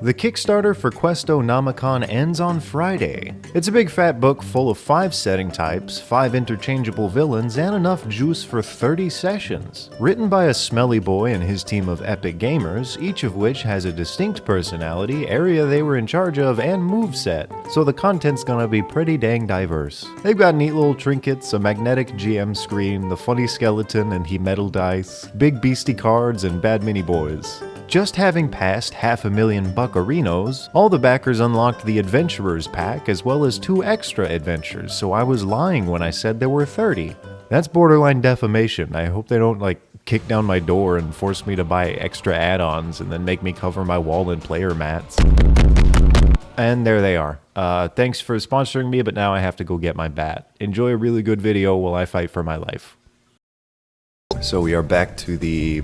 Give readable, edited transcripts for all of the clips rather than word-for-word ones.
The Kickstarter for Questo-Nomicon ends on Friday. It's a big fat book full of 5 setting types, 5 interchangeable villains, and enough juice for 30 sessions. Written by a smelly boy and his team of epic gamers, each of which has a distinct personality, area they were in charge of, and moveset, so the content's gonna be pretty dang diverse. They've got neat little trinkets, a magnetic GM screen, the funny skeleton and he metal dice, big beastie cards, and bad mini boys. Just having passed 500,000 buccarinos, all the backers unlocked the Adventurers pack as well as 2 extra adventures, so I was lying when I said there were 30. That's borderline defamation. I hope they don't kick down my door and force me to buy extra add-ons and then make me cover my wall in player mats. And there they are. Thanks for sponsoring me, but now I have to go get my bat. Enjoy a really good video while I fight for my life. So we are back to the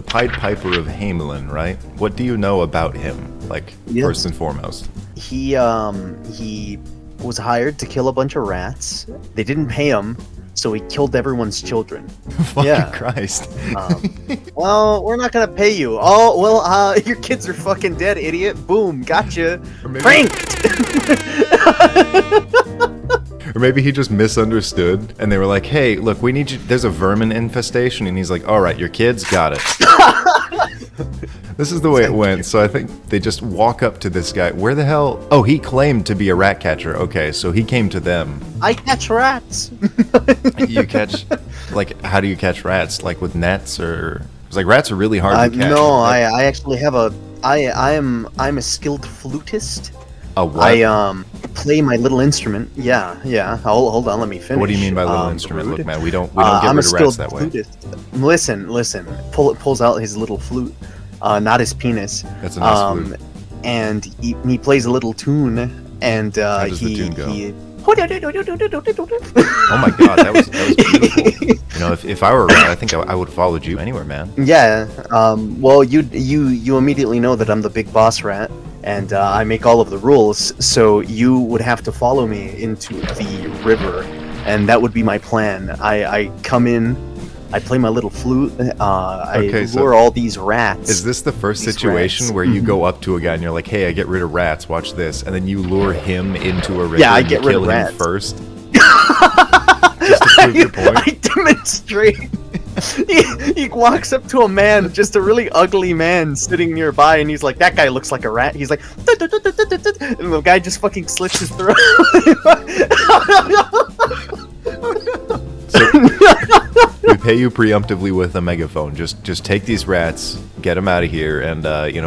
Pied Piper of Hamelin, right? What do you know about him, first and foremost? He was hired to kill a bunch of rats. They didn't pay him, so he killed everyone's children. Fucking Christ. Well, we're not gonna pay you. Oh, well, your kids are fucking dead, idiot. Boom, gotcha. Pranked! Or maybe he just misunderstood, and they were like, hey, look, we need you, there's a vermin infestation, and he's like, alright, your kids got it. This is the way it went, so I think they just walk up to this guy. Where the hell? Oh, he claimed to be a rat catcher. Okay, so he came to them. I catch rats! You catch, how do you catch rats? With nets, or... It's rats are really hard to catch. No, I actually have I'm a skilled flutist. A what? I play my little instrument. Yeah. Hold on, let me finish. What do you mean by little instrument? Look, man, we don't get rid of rats that way. Listen. Pulls out his little flute, not his penis. That's a nice flute. And he plays a little tune, and how does the tune go? Oh my god, that was beautiful. If I were a rat, I think I would have followed you anywhere, man. Yeah. Well, you immediately know that I'm the big boss rat. And I make all of the rules, so you would have to follow me into the river, and that would be my plan. I come in, I play my little flute, I lure all these rats. Is this the first situation where you go up to a guy and you're like, hey, I get rid of rats, watch this, and then you lure him into a river I get rid of rats. Him first? Just to prove your point? I demonstrate. He walks up to a man, just a really ugly man sitting nearby, and he's like, that guy looks like a rat. He's like, and the guy just fucking slits his throat. So, we pay you preemptively with a megaphone. Just take these rats, get them out of here, and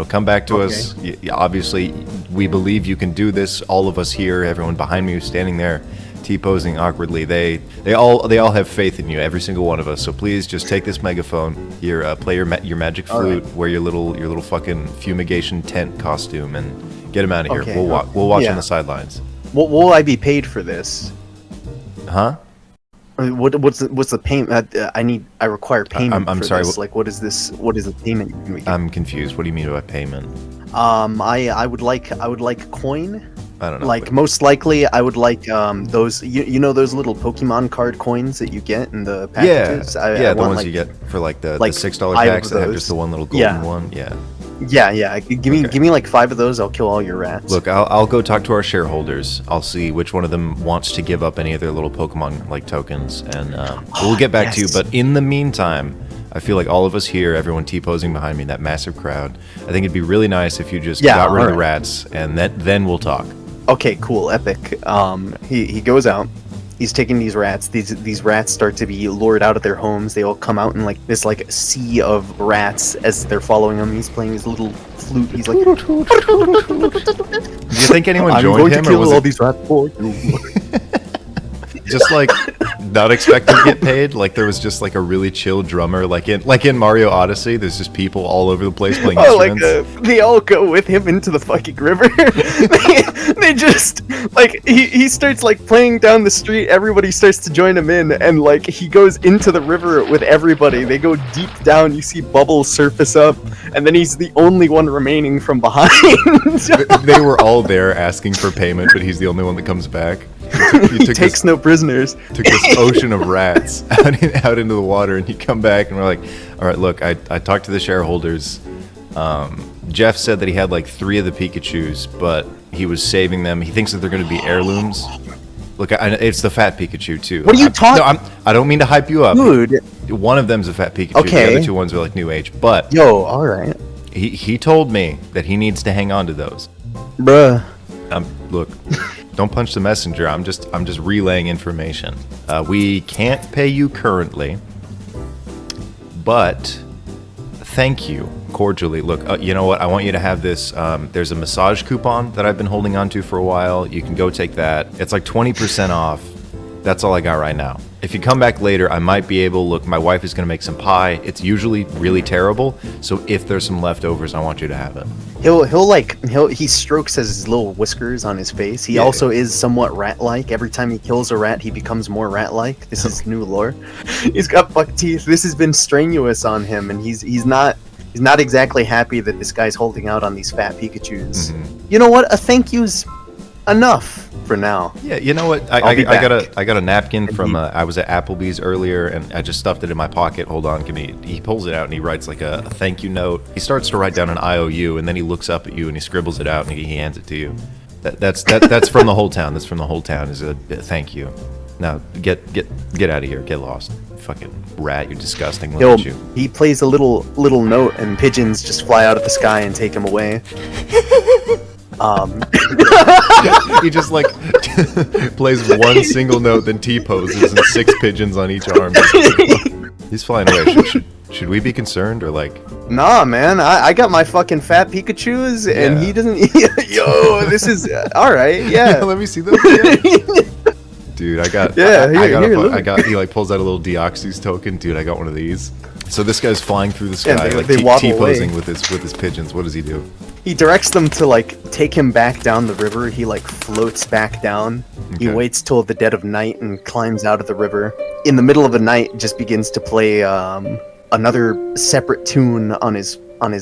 come back to us. Obviously, we believe you can do this. All of us here, everyone behind me who's standing there, T-posing awkwardly. They all have faith in you, every single one of us. So please just take this megaphone. Here, play your magic flute, wear your little fucking fumigation tent costume, and get him out of here. We'll watch on the sidelines. Will I be paid for this? Huh? What's the payment? I require payment. I'm for sorry. This. What is this? What is the payment? I'm confused. What do you mean by payment? I would like coin. I don't know. Most likely, I would like those. You know those little Pokemon card coins that you get in the packages. Yeah, the ones you get for the $6 packs that have just the one little golden one. Yeah. Give me 5 of those. I'll kill all your rats. Look, I'll go talk to our shareholders. I'll see which one of them wants to give up any of their little Pokemon tokens, and we'll get back to you. But in the meantime, I feel like all of us here, everyone T-posing behind me, that massive crowd, I think it'd be really nice if you just got rid of the rats, and then we'll talk. Okay, cool, epic. He goes out. He's taking these rats. These rats start to be lured out of their homes. They all come out in this sea of rats as they're following him. He's playing his little flute. He's like, do you think anyone joined him, or was all these rats for you? Just not expecting to get paid? There was just a really chill drummer, like in Mario Odyssey. There's just people all over the place playing instruments. They all go with him into the fucking river. they just he starts playing down the street. Everybody starts to join him in, and he goes into the river with everybody. They go deep down. You see bubbles surface up, and then he's the only one remaining from behind. They were all there asking for payment, but he's the only one that comes back. He takes no prisoners. Took this ocean of rats out into the water, and you come back, and we're like, all right, look, I talked to the shareholders. Jeff said that he had like 3 of the Pikachus, but he was saving them. He thinks that they're going to be heirlooms. Look, it's the fat Pikachu too. What are you talking? No, I don't mean to hype you up, dude. One of them's a fat Pikachu. Okay. The other 2 ones are like new age. But yo, all right. He told me that he needs to hang on to those. Bruh. Look, don't punch the messenger. I'm just relaying information. We can't pay you currently, but thank you cordially. Look, you know what? I want you to have this. There's a massage coupon that I've been holding on to for a while. You can go take that. It's like 20% off. That's all I got right now. If you come back later, I might be able. Look, my wife is gonna make some pie. It's usually really terrible. So if there's some leftovers, I want you to have it. He strokes his little whiskers on his face. He also is somewhat rat-like. Every time he kills a rat, he becomes more rat-like. This is new lore. He's got buck teeth. This has been strenuous on him, and he's not exactly happy that this guy's holding out on these fat Pikachus. Mm-hmm. You know what? A thank you's enough for now. Yeah, you know what? I got a napkin from I was at Applebee's earlier, and I just stuffed it in my pocket. Hold on, he pulls it out and he writes like a thank you note. He starts to write down an IOU, and then he looks up at you and he scribbles it out and he hands it to you. That's from the whole town. That's from the whole town. Is a thank you. Now get out of here. Get lost. Fucking rat, you're disgusting. Look at you. He plays a little note, and pigeons just fly out of the sky and take him away. He just like plays one single note, then T-poses, and 6 pigeons on each arm. He's flying away. Should we be concerned, or like? Nah, man. I got my fucking fat Pikachus, and he doesn't. Yo, this is all right. Yeah. Let me see those. Dude, I got. He like pulls out a little Deoxys token. Dude, I got one of these. So this guy's flying through the sky, like T-posing with his pigeons. What does he do? He directs them to like take him back down the river. He like floats back down. Okay. He waits till the dead of night and climbs out of the river. In the middle of the night, just begins to play another separate tune on his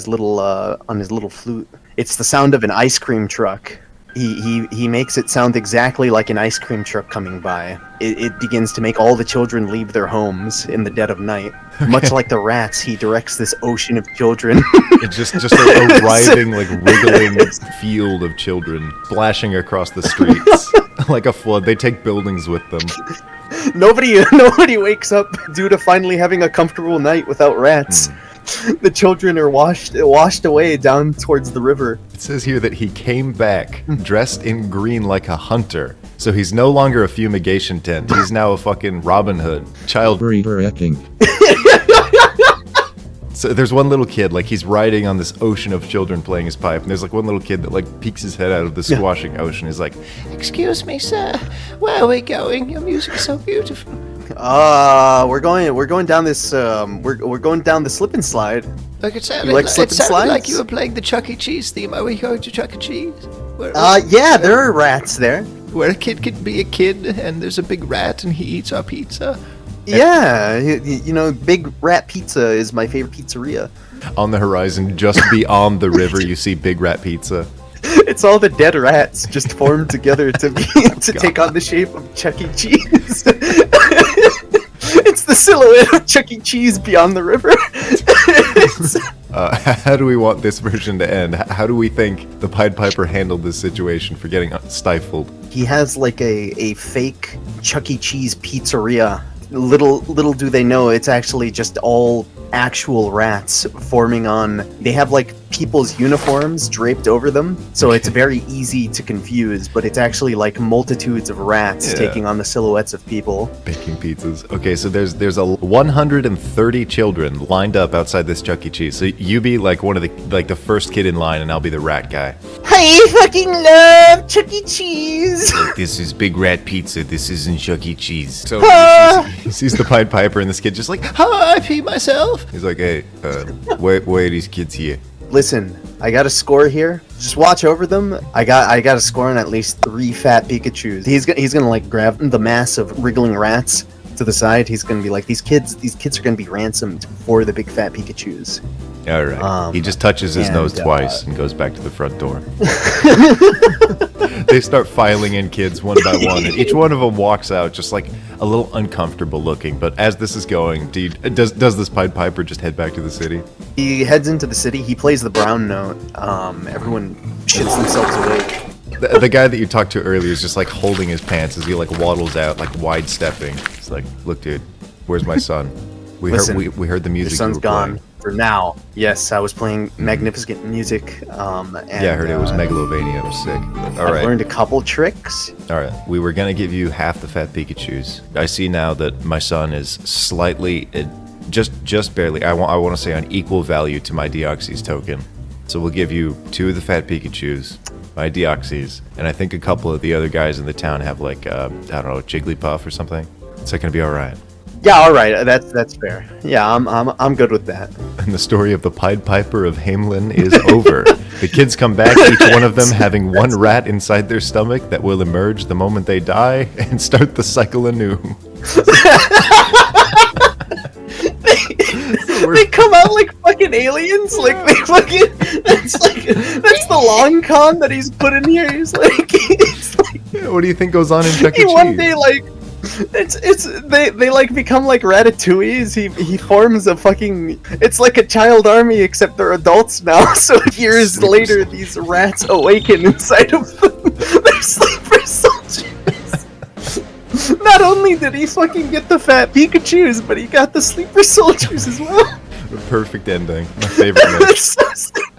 little flute. It's the sound of an ice cream truck. He makes it sound exactly like an ice cream truck coming by. It begins to make all the children leave their homes in the dead of night. Okay. Much like the rats, he directs this ocean of children. It's just a writhing, like wriggling field of children splashing across the streets like a flood. They take buildings with them. Nobody wakes up due to finally having a comfortable night without rats. The children are washed away down towards the river. It says here that he came back dressed in green like a hunter. So he's no longer a fumigation tent. He's now a fucking Robin Hood. Child breeder-ecking. So there's one little kid, like he's riding on this ocean of children playing his pipe, and there's like one little kid that like peeks his head out of the squashing ocean. He's like, "Excuse me, sir, where are we going? Your music's so beautiful." We're going down this we're going down the slip and slide. Like it sounded like you were playing the Chuck E. Cheese theme. Are we going to Chuck E. Cheese? Yeah, there are rats there. Where a kid can be a kid, and there's a big rat, and he eats our pizza. Yeah, you know, Big Rat Pizza is my favorite pizzeria. On the horizon, just beyond the river, you see Big Rat Pizza. It's all the dead rats just formed together to take on the shape of Chuck E. Cheese. It's the silhouette of Chuck E. Cheese beyond the river. How do we want this version to end? How do we think the Pied Piper handled this situation for getting stifled? He has like a fake Chuck E. Cheese pizzeria. Little do they know, it's actually just all actual rats forming on. They have like people's uniforms draped over them, so it's very easy to confuse, but it's actually like multitudes of rats taking on the silhouettes of people baking pizzas. Okay, so there's a 130 children lined up outside this Chuck E. Cheese. So you be like one of the first kid in line, and I'll be the rat guy. I fucking love Chuck E. Cheese. Like, this is Big Rat Pizza. This isn't Chuck E. Cheese. So he sees the Pied Piper, and this kid just like, I pee myself. He's like, hey, why are these kids here? Listen, I got a score here. Just watch over them. I got a score on at least 3 fat Pikachus. He's gonna like grab the mass of wriggling rats to the side. He's gonna be like, these kids are gonna be ransomed for the big fat Pikachus. All right. He just touches his nose twice and goes back to the front door. They start filing in kids one by one, and each one of them walks out just like a little uncomfortable looking. But as this is going, does this Pied Piper just head back to the city? He heads into the city. He plays the brown note. Everyone shits themselves awake. The guy that you talked to earlier is just like holding his pants as he like waddles out, like wide stepping. It's like, look, dude, where's my son? Listen, we heard the music. Your son's you were gone playing. for now. Yes, I was playing magnificent music. And, Yeah, I heard it was Megalovania. It was sick. All I've right. learned a couple tricks. All right, we were gonna give you half the fat Pikachus. I see now that my son is slightly, just barely. I want to say on equal value to my Deoxys token. So we'll give you 2 of the fat Pikachus, my Deoxys, and I think a couple of the other guys in the town have like I don't know, Jigglypuff or something. Is that gonna be all right? Yeah, all right. That's fair. Yeah, I'm good with that. And the story of the Pied Piper of Hamelin is over. The kids come back, each one of them having one rat inside their stomach that will emerge the moment they die and start the cycle anew. They come out like fucking aliens. Like they fucking. That's the long con that he's put in here. He's like, What do you think goes on in Chuck E. he Cheese? one day like. They like become like Ratatouilles. He forms a fucking. It's like a child army except they're adults now. So years later, these rats awaken inside of them. They're sleeper soldiers. Not only did he fucking get the fat Pikachus, but he got the sleeper soldiers as well. Perfect ending. My favorite. That's so stupid.